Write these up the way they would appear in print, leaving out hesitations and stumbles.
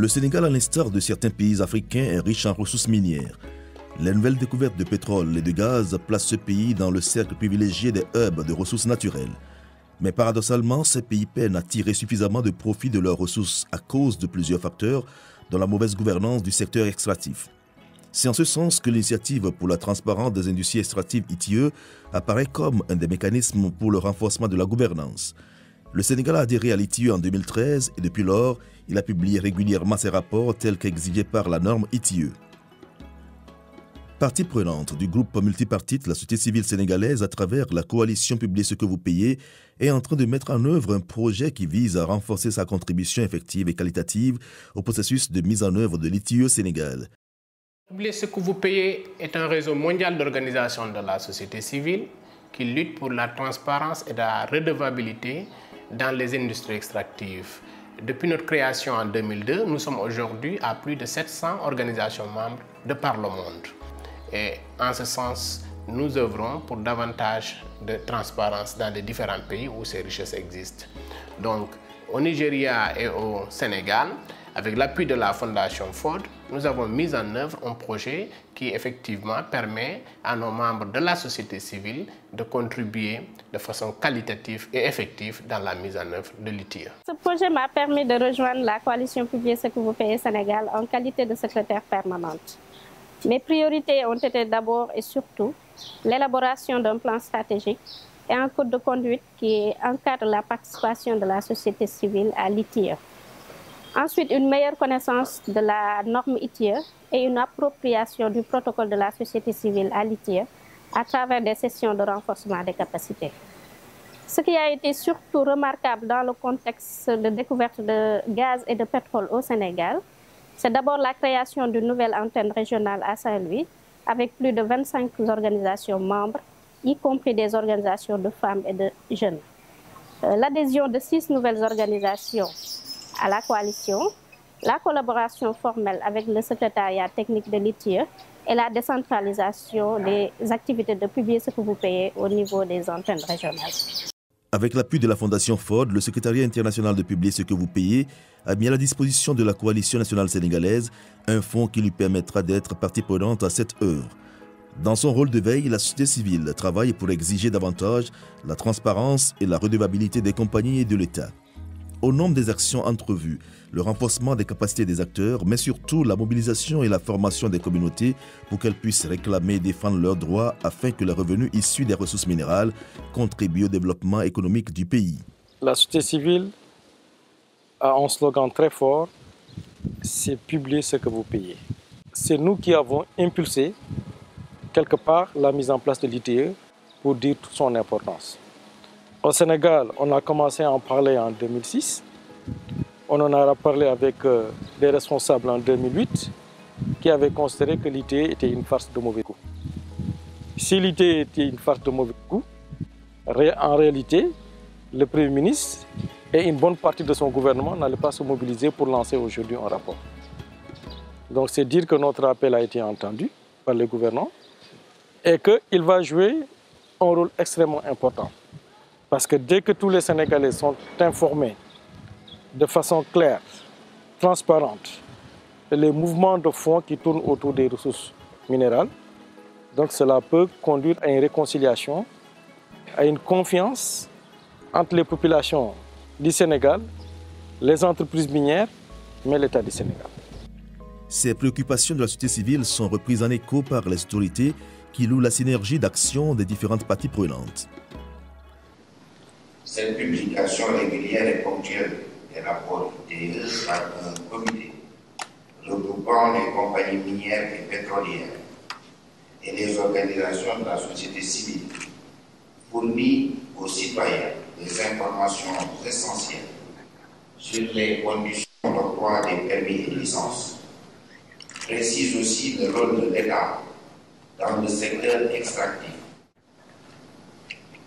Le Sénégal, à l'instar de certains pays africains, est riche en ressources minières. Les nouvelles découvertes de pétrole et de gaz placent ce pays dans le cercle privilégié des hubs de ressources naturelles. Mais paradoxalement, ces pays peinent à tirer suffisamment de profit de leurs ressources à cause de plusieurs facteurs, dont la mauvaise gouvernance du secteur extractif. C'est en ce sens que l'initiative pour la transparence des industries extractives ITIE apparaît comme un des mécanismes pour le renforcement de la gouvernance. Le Sénégal a adhéré à l'ITIE en 2013 et depuis lors, il a publié régulièrement ses rapports tels qu'exigés par la norme ITIE. Partie prenante du groupe multipartite, la société civile sénégalaise, à travers la coalition Publiez ce que vous payez, est en train de mettre en œuvre un projet qui vise à renforcer sa contribution effective et qualitative au processus de mise en œuvre de l'ITIE Sénégal. Publiez ce que vous payez est un réseau mondial d'organisations de la société civile qui lutte pour la transparence et la redevabilité dans les industries extractives. Depuis notre création en 2002, nous sommes aujourd'hui à plus de 700 organisations membres de par le monde. Et en ce sens, nous œuvrons pour davantage de transparence dans les différents pays où ces richesses existent. Donc, au Nigeria et au Sénégal, avec l'appui de la Fondation Ford, nous avons mis en œuvre un projet qui effectivement permet à nos membres de la société civile de contribuer de façon qualitative et effective dans la mise en œuvre de l'ITIE. Ce projet m'a permis de rejoindre la coalition Publiez ce que vous payez Sénégal en qualité de secrétaire permanente. Mes priorités ont été d'abord et surtout l'élaboration d'un plan stratégique et un code de conduite qui encadre la participation de la société civile à l'ITIE. Ensuite, une meilleure connaissance de la norme ITIE et une appropriation du protocole de la société civile à l'ITIE à travers des sessions de renforcement des capacités. Ce qui a été surtout remarquable dans le contexte de découverte de gaz et de pétrole au Sénégal, c'est d'abord la création d'une nouvelle antenne régionale à Saint-Louis avec plus de 25 organisations membres, y compris des organisations de femmes et de jeunes. L'adhésion de 6 nouvelles organisations à la coalition, la collaboration formelle avec le secrétariat technique de l'ITIE et la décentralisation des activités de Publiez ce que vous payez au niveau des antennes régionales. Avec l'appui de la Fondation Ford, le secrétariat international de Publiez ce que vous payez a mis à la disposition de la coalition nationale sénégalaise un fonds qui lui permettra d'être partie prenante à cette œuvre. Dans son rôle de veille, la société civile travaille pour exiger davantage la transparence et la redevabilité des compagnies et de l'État. Au nombre des actions entrevues, le renforcement des capacités des acteurs, mais surtout la mobilisation et la formation des communautés pour qu'elles puissent réclamer et défendre leurs droits afin que les revenus issus des ressources minérales contribuent au développement économique du pays. La société civile a un slogan très fort, c'est Publiez ce que vous payez. C'est nous qui avons impulsé quelque part la mise en place de l'ITIE pour dire toute son importance. Au Sénégal, on a commencé à en parler en 2006. On en a parlé avec des responsables en 2008 qui avaient considéré que l'ITIE était une farce de mauvais goût. Si l'ITIE était une farce de mauvais goût, en réalité, le Premier ministre et une bonne partie de son gouvernement n'allaient pas se mobiliser pour lancer aujourd'hui un rapport. Donc c'est dire que notre appel a été entendu par le gouvernement et qu'il va jouer un rôle extrêmement important. Parce que dès que tous les Sénégalais sont informés de façon claire, transparente, les mouvements de fonds qui tournent autour des ressources minérales, donc cela peut conduire à une réconciliation, à une confiance entre les populations du Sénégal, les entreprises minières, mais l'État du Sénégal. Ces préoccupations de la société civile sont reprises en écho par les autorités qui louent la synergie d'action des différentes parties prenantes. Cette publication régulière et ponctuelle des rapports ITIE par un comité regroupant les compagnies minières et pétrolières et les organisations de la société civile fournit aux citoyens des informations essentielles sur les conditions d'octroi des permis et licences, précise aussi le rôle de l'État dans le secteur extractif.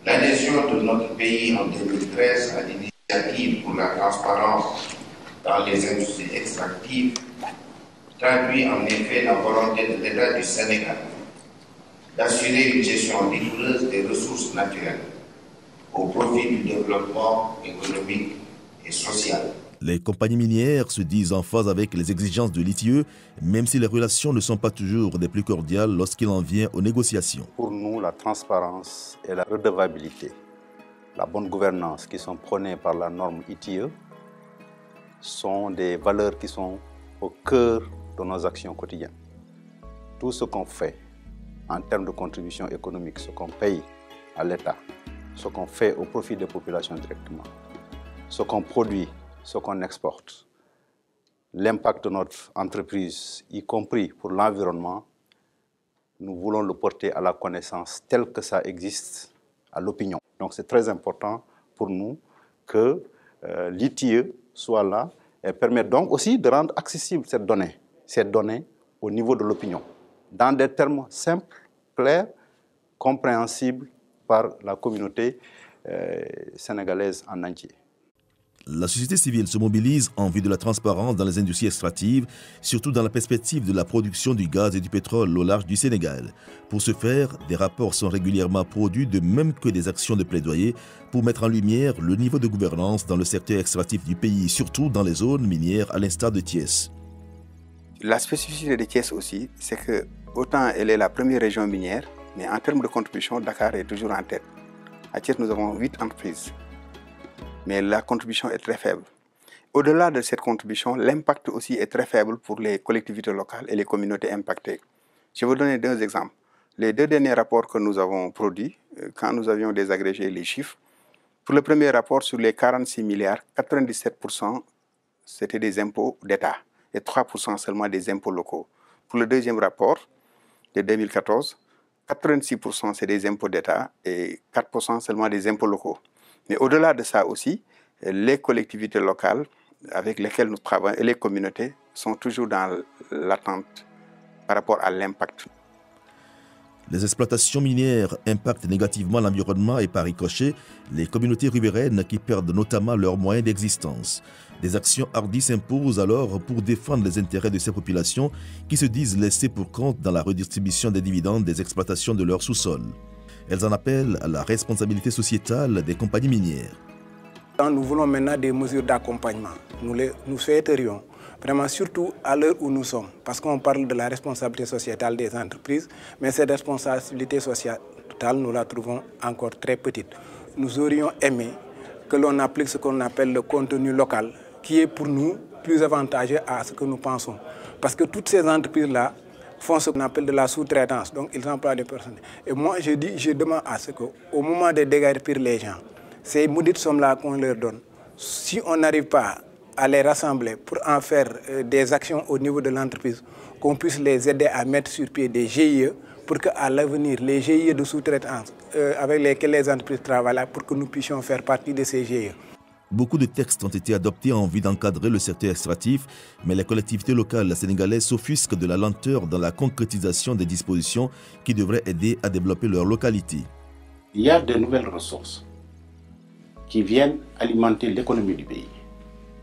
L'adhésion de notre pays en 2013 à l'initiative pour la transparence dans les industries extractives traduit en effet la volonté de l'État du Sénégal d'assurer une gestion rigoureuse des ressources naturelles au profit du développement économique et social. Les compagnies minières se disent en phase avec les exigences de l'ITIE, même si les relations ne sont pas toujours des plus cordiales lorsqu'il en vient aux négociations. Pour nous, la transparence et la redevabilité, la bonne gouvernance qui sont prônées par la norme ITIE sont des valeurs qui sont au cœur de nos actions quotidiennes. Tout ce qu'on fait en termes de contribution économique, ce qu'on paye à l'État, ce qu'on fait au profit des populations directement, ce qu'on produit, ce qu'on exporte, l'impact de notre entreprise, y compris pour l'environnement, nous voulons le porter à la connaissance tel que ça existe à l'opinion. Donc c'est très important pour nous que l'ITIE soit là et permette donc aussi de rendre accessible ces données au niveau de l'opinion, dans des termes simples, clairs, compréhensibles par la communauté sénégalaise en entier. La société civile se mobilise en vue de la transparence dans les industries extractives, surtout dans la perspective de la production du gaz et du pétrole au large du Sénégal. Pour ce faire, des rapports sont régulièrement produits, de même que des actions de plaidoyer pour mettre en lumière le niveau de gouvernance dans le secteur extractif du pays, surtout dans les zones minières à l'instar de Thiès. La spécificité de Thiès aussi, c'est que autant elle est la première région minière, mais en termes de contribution, Dakar est toujours en tête. À Thiès, nous avons 8 entreprises. Mais la contribution est très faible. Au-delà de cette contribution, l'impact aussi est très faible pour les collectivités locales et les communautés impactées. Je vais vous donner 2 exemples. Les 2 derniers rapports que nous avons produits, quand nous avions désagrégé les chiffres, pour le premier rapport, sur les 46 milliards, 97% c'était des impôts d'État et 3% seulement des impôts locaux. Pour le deuxième rapport de 2014, 86% c'est des impôts d'État et 4% seulement des impôts locaux. Mais au-delà de ça aussi, les collectivités locales avec lesquelles nous travaillons et les communautés sont toujours dans l'attente par rapport à l'impact. Les exploitations minières impactent négativement l'environnement et par ricochet les communautés riveraines qui perdent notamment leurs moyens d'existence. Des actions hardies s'imposent alors pour défendre les intérêts de ces populations qui se disent laissées pour compte dans la redistribution des dividendes des exploitations de leur sous-sol. Elles en appellent à la responsabilité sociétale des compagnies minières. Nous voulons maintenant des mesures d'accompagnement. Nous souhaiterions, vraiment surtout à l'heure où nous sommes, parce qu'on parle de la responsabilité sociétale des entreprises, mais cette responsabilité sociétale, nous la trouvons encore très petite. Nous aurions aimé que l'on applique ce qu'on appelle le contenu local, qui est pour nous plus avantageux à ce que nous pensons. Parce que toutes ces entreprises-là font ce qu'on appelle de la sous-traitance, donc ils emploient des personnes. Et moi, je demande à ce qu'au moment de déguerpir les gens, ces maudites sommes-là qu'on leur donne, si on n'arrive pas à les rassembler pour en faire des actions au niveau de l'entreprise, qu'on puisse les aider à mettre sur pied des GIE pour qu'à l'avenir, les GIE de sous-traitance avec lesquels les entreprises travaillent, pour que nous puissions faire partie de ces GIE. Beaucoup de textes ont été adoptés en vue d'encadrer le secteur extractif, mais les collectivités locales sénégalaises s'offusquent de la lenteur dans la concrétisation des dispositions qui devraient aider à développer leur localité. Il y a de nouvelles ressources qui viennent alimenter l'économie du pays.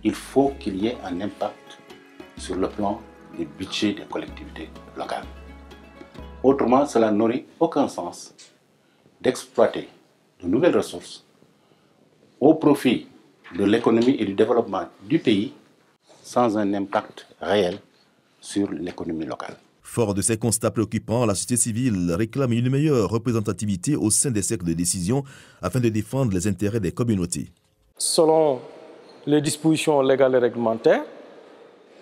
Il faut qu'il y ait un impact sur le plan des budgets des collectivités locales. Autrement, cela n'aurait aucun sens d'exploiter de nouvelles ressources au profit de l'économie et du développement du pays sans un impact réel sur l'économie locale. Fort de ces constats préoccupants, la société civile réclame une meilleure représentativité au sein des cercles de décision afin de défendre les intérêts des communautés. Selon les dispositions légales et réglementaires,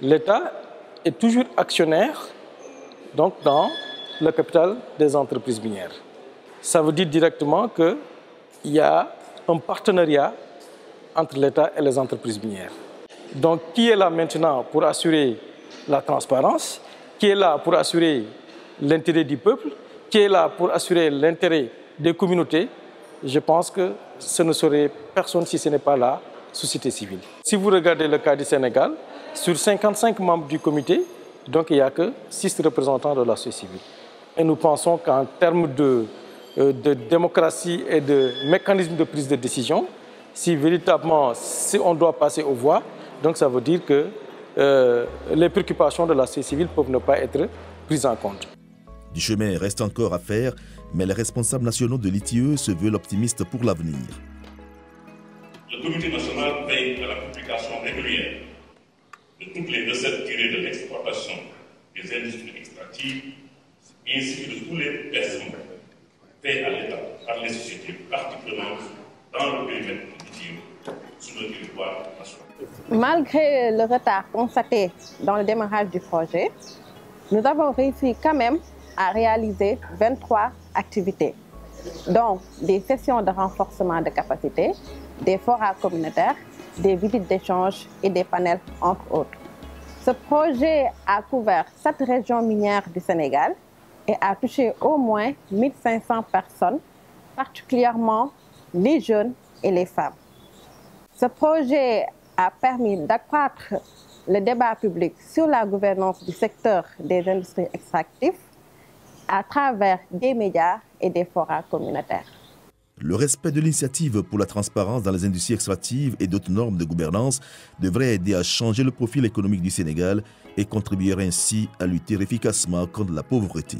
l'État est toujours actionnaire donc, dans le capital des entreprises minières. Ça veut dire directement qu'il y a un partenariat entre l'État et les entreprises minières. Donc, qui est là maintenant pour assurer la transparence? Qui est là pour assurer l'intérêt du peuple? Qui est là pour assurer l'intérêt des communautés? Je pense que ce ne serait personne si ce n'est pas la société civile. Si vous regardez le cas du Sénégal, sur 55 membres du comité, donc il n'y a que 6 représentants de la société civile. Et nous pensons qu'en termes de démocratie et de mécanisme de prise de décision, si véritablement on doit passer aux voix, donc ça veut dire que les préoccupations de la société civile peuvent ne pas être prises en compte. Du chemin reste encore à faire, mais les responsables nationaux de l'ITIE se veulent optimistes pour l'avenir. le Comité national veille à la publication régulière de toutes les recettes tirées de l'exploitation des industries extractives, ainsi que de tous les versements faits à l'État par les sociétés parties prenantes dans le périmètre d'ITIE sur le territoire national. Malgré le retard constaté dans le démarrage du projet, nous avons réussi quand même à réaliser 23 activités, dont des sessions de renforcement de capacité, des forats communautaires, des visites d'échange et des panels, entre autres. Ce projet a couvert 7 régions minières du Sénégal et a touché au moins 1500 personnes, particulièrement les jeunes et les femmes. Ce projet a permis d'accroître le débat public sur la gouvernance du secteur des industries extractives à travers des médias et des forats communautaires. Le respect de l'initiative pour la transparence dans les industries extractives et d'autres normes de gouvernance devrait aider à changer le profil économique du Sénégal et contribuer ainsi à lutter efficacement contre la pauvreté.